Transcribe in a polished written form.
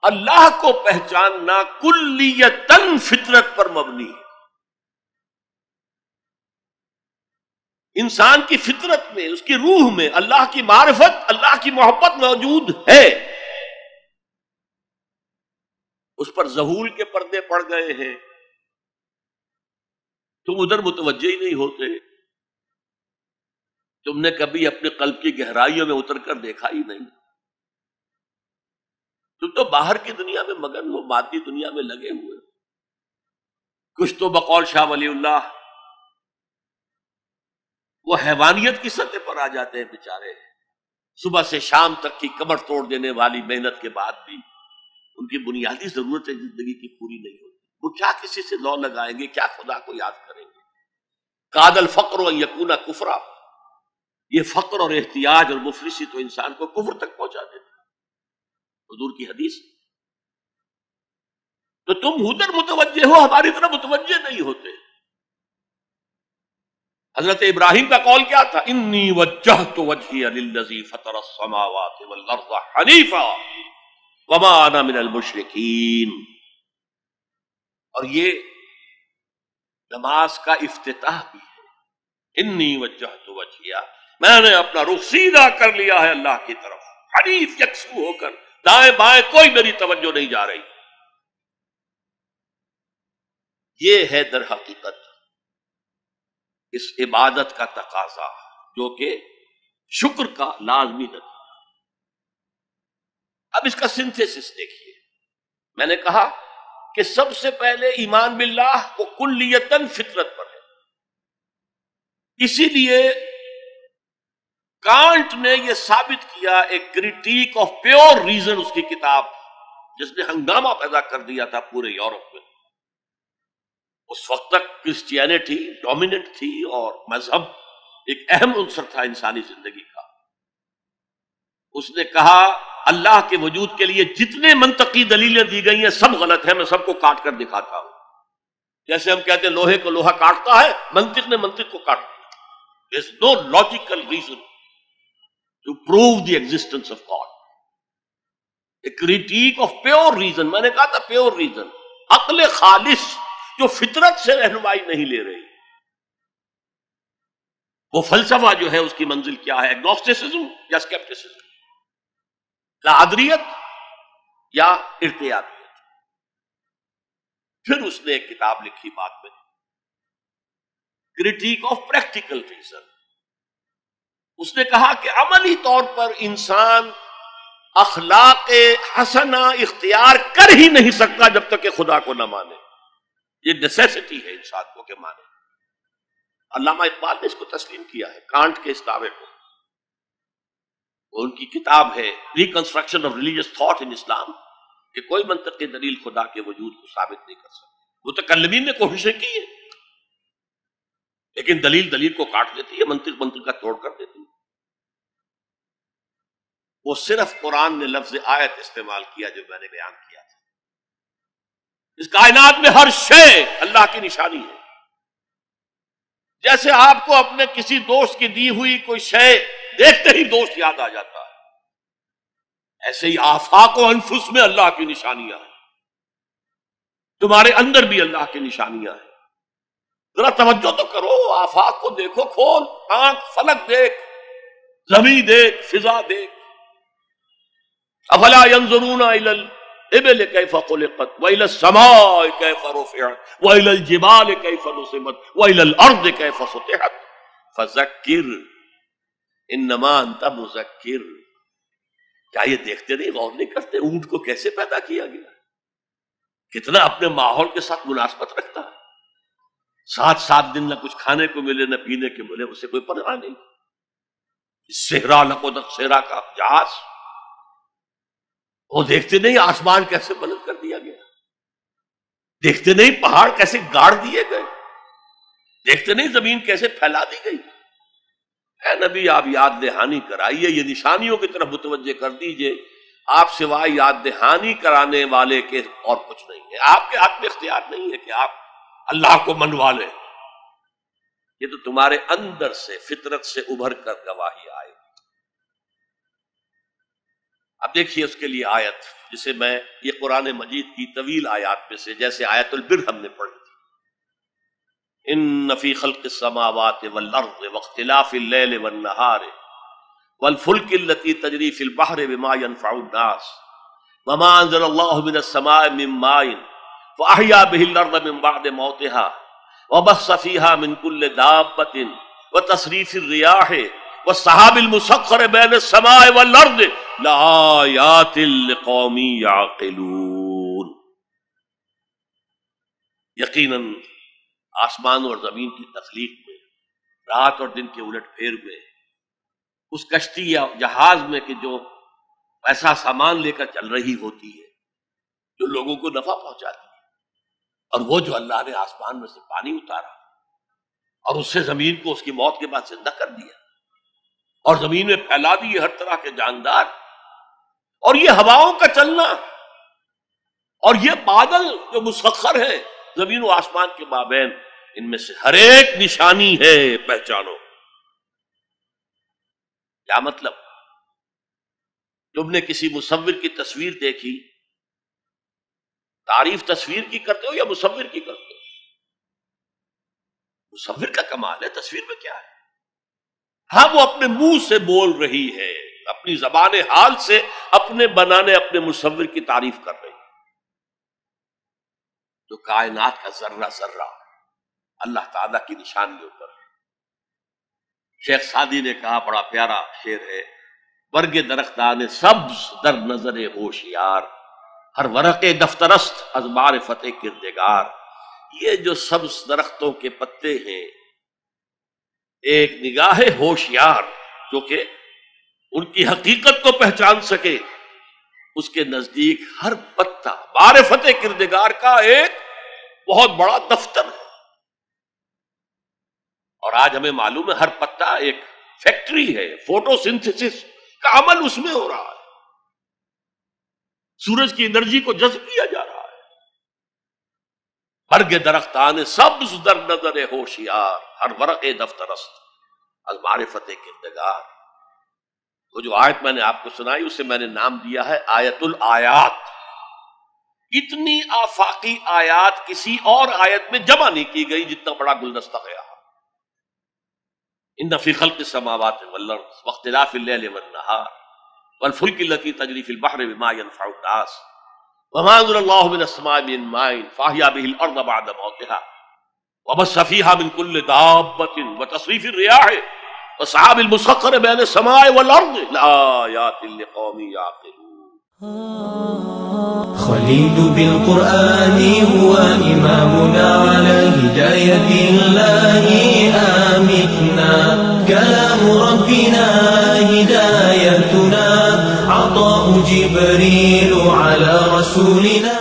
اللہ کو پہچاننا کلیتاً فطرت پر مبنی ہے. انسان کی فطرت میں، اس کی روح میں اللہ کی معرفت، اللہ کی محبت موجود ہے. اس پر ظہور کے پردے پڑ گئے ہیں، تم ادھر متوجہ ہی نہیں ہوتے. تم نے کبھی اپنے قلب کی گہرائیوں میں اتر کر دیکھا ہی نہیں. تم تو باہر کی دنیا میں مگن ہو، مادی دنیا میں لگے ہوئے. کچھ تو بقول شاہ ولی اللہ وہ حیوانیت کی سطح پر آ جاتے ہیں بیچارے. صبح سے شام تک کی کمر توڑ دینے والی محنت کے بعد بھی ان کی بنیادی ضرورتیں زندگی کی پوری نہیں ہوتی. وہ کیا کسی سے لو لگائیں گے، کیا خدا کو یاد کریں گے. کاد الفقر ان یکون کفرا، یہ فقر اور احتیاج اور مفلسی تو انسان کو کفر تک پہنچا دیتا. حضور کی حدیث. تو تم ادھر متوجہ ہو، ہماری طرح متوجہ نہیں ہوتے. حضرت ابراہیم کا قول کیا تھا؟ انی وجہت وجہی للذی فطر السماوات والارض حنیفا وما انا من المشرکین. اور یہ نماز کا افتتاح بھی ہے. انی وجہت وجہی، میں نے اپنا رخ سیدھا کر لیا ہے اللہ کی طرف، حنیف یکسو ہو کر، دائیں بائیں کوئی میری توجہ نہیں جا رہی. یہ ہے در حقیقت اس عبادت کا تقاضا، جو کہ شکر کا لازمی نتیجہ. اب اس کا سنتھیسس دیکھیے. میں نے کہا کہ سب سے پہلے ایمان باللہ وہ کلیتاً فطرت پر ہے. اسی لیے کانٹ نے یہ ثابت کیا، ایک کریٹیک آف پیور ریزن، اس کی کتاب جس نے ہنگامہ پیدا کر دیا تھا پورے یورپ میں. اس وقت تک کرسچینٹی ڈومیننٹ تھی اور مذہب ایک اہم عنصر تھا انسانی زندگی کا. اس نے کہا اللہ کے وجود کے لیے جتنے منطقی دلیلیں دی گئی ہیں سب غلط ہیں، میں سب کو کاٹ کر دکھاتا ہوں. جیسے ہم کہتے ہیں لوہے کو لوہا کاٹتا ہے، منطق نے منطق کو کاٹ دیا. There is no logical reason to prove the existence of God. A critique of pure reason. میں نے کہا تھا پیور ریزن، عقل خالص جو فطرت سے رہنمائی نہیں لے رہی. وہ فلسفہ جو ہے اس کی منزل کیا ہے؟ ایگنوسٹسزم یا اسکیپٹسزم، لادریت یا ارتیابیت. پھر اس نے ایک کتاب لکھی بعد میں، کرٹیک آف پریکٹیکل ریزن. اس نے کہا کہ عملی طور پر انسان اخلاق حسنہ اختیار کر ہی نہیں سکتا جب تک کہ خدا کو نہ مانے. یہ نیسیسٹی ہے انسان کو کہ مانے. علامہ اقبال نے اس کو تسلیم کیا ہے، کانٹ کے اس دعوے کو. ان کی کتاب ہے reconstruction of religious thought in Islam, کہ کوئی منطقی دلیل خدا کے وجود کو ثابت نہیں کر سکتی. متکلمین نے کوششیں کی ہے، لیکن دلیل دلیل کو کاٹ دیتی ہے، منطق منطق کا توڑ کر دیتی ہے. وہ صرف قرآن نے لفظ آیت استعمال کیا جو میں نے بیان کیا تھا. اس کائنات میں ہر شے اللہ کی نشانی ہے. جیسے آپ کو اپنے کسی دوست کی دی ہوئی کوئی شے دیکھتے ہی دوست یاد آ جاتا ہے، ایسے ہی آفاق و انفس میں اللہ کی نشانیاں ہیں. تمہارے اندر بھی اللہ کی نشانیاں ہیں. ذرا توجہ تو کرو، آفاق کو دیکھو، کھول آنکھ، فلک دیکھ، زمین دیکھ، فضا دیکھ. افلا ينظرون الى الابل كيف خلقت والى السماء كيف رفعت والى الجبال كيف نصبت والى الارض كيف سطحت فذكر انما انت مذکر. کیا یہ دیکھتے نہیں، غور نہیں کرتے اونٹ کو کیسے پیدا کیا گیا، کتنا اپنے ماحول کے ساتھ مناسبت رکھتا ہے. 7 دن نہ کچھ کھانے کو ملے نہ پینے کے ملے، اسے کوئی پرواہ نہیں. صحرا لقد صحرا کا جہاز، وہ دیکھتے نہیں آسمان کیسے بلند کر دیا گیا، دیکھتے نہیں پہاڑ کیسے گاڑ دیے گئے، دیکھتے نہیں زمین کیسے پھیلا دی گئی. اے نبی آپ یاد دہانی کرائیے، یہ نشانیوں کی طرف متوجہ کر دیجئے. آپ سوائے یاد دہانی کرانے والے کے اور کچھ نہیں ہے. آپ کے ہاتھ میں اختیار نہیں ہے کہ آپ اللہ کو منوا لیں. یہ تو تمہارے اندر سے فطرت سے ابھر کر گواہی آئے. اب دیکھیے اس کے لیے آیت جسے میں یہ قرآن مجید کی طویل آیات میں سے جیسے آیت البر ہم نے پڑھی تھی، ان فی خلق السماوات والارض واختلاف اللیل والنہار والفلک التی تجری فی البحر بما ينفع الناس وما انزل اللہ من السماء من ماء فاحیا به الارض من بعد موتها وبث فیہا من کل دابۃ وتصریف الریاح والسحاب المسخر بین السماء والارض لآیات لقوم یعقلون۔ یقیناً آسمان اور زمین کی تخلیق میں، رات اور دن کے الٹ پھیر میں، اس کشتی یا جہاز میں کہ جو ایسا سامان لے کر چل رہی ہوتی ہے جو لوگوں کو نفع پہنچاتی ہے، اور وہ جو اللہ نے آسمان میں سے پانی اتارا اور اس سے زمین کو اس کی موت کے بعد زندہ کر دیا اور زمین میں پھیلا دیے ہر طرح کے جاندار، اور یہ ہواؤں کا چلنا اور یہ بادل جو مسخر ہے زمین و آسمان کے مابین، ان میں سے ہر ایک نشانی ہے، پہچانو۔ کیا مطلب؟ تم نے کسی مصور کی تصویر دیکھی، تعریف تصویر کی کرتے ہو یا مصور کی کرتے ہو؟ مصور کا کمال ہے، تصویر میں کیا ہے؟ ہاں وہ اپنے منہ سے بول رہی ہے، اپنی زبان حال سے اپنے بنانے اپنے مصور کی تعریف کر رہی ہے۔ جو کائنات کا ذرہ ذرہ اللہ تعالیٰ کی نشانیوں پر ہے۔ شیخ سعدی نے کہا، بڑا پیارا شعر ہے، برگ درختان سبز در نظر ہوشیار، ہر ورق دفترست از معرفت کردگار۔ یہ جو سبز درختوں کے پتے ہیں، ایک نگاہ ہوشیار جو کہ ان کی حقیقت کو پہچان سکے، اس کے نزدیک ہر پتا معرفت کردگار کا ایک بہت بڑا دفتر ہے۔ اور آج ہمیں معلوم ہے ہر پتا ایک فیکٹری ہے، فوٹو سنتھسس کا عمل اس میں ہو رہا ہے، سورج کی انرجی کو جذب کیا جا رہا ہے۔ برگ درختان سبز در نظر ہوشیار، ہر ورق دفترست از معرفت کردگار۔ وہ جو آیت میں نے آپ کو سنائی اسے میں نے نام دیا ہے آیت الآیات۔ اتنی آفاقی آیات کسی اور آیت میں جمع نہیں کی گئی جتنا بڑا گلدستہ ہے۔ ان فی خلق السماوات والارض واختلاف اللیل والنہار والفلک التی تجری فی البحر بما ينفع الناس وما انزل اللہ من السماء من ماء فاحیا به الارض بعد موتها وبث فیہا من کل دابۃ وتصریف الریاح والسحاب المسخر بین السماء والارض لآیات لقوم یعقلون۔ خليل بالقرآن هو إمامنا على هداية الله آمتنا، كلام ربنا هدايتنا، عطاء جبريل على رسولنا۔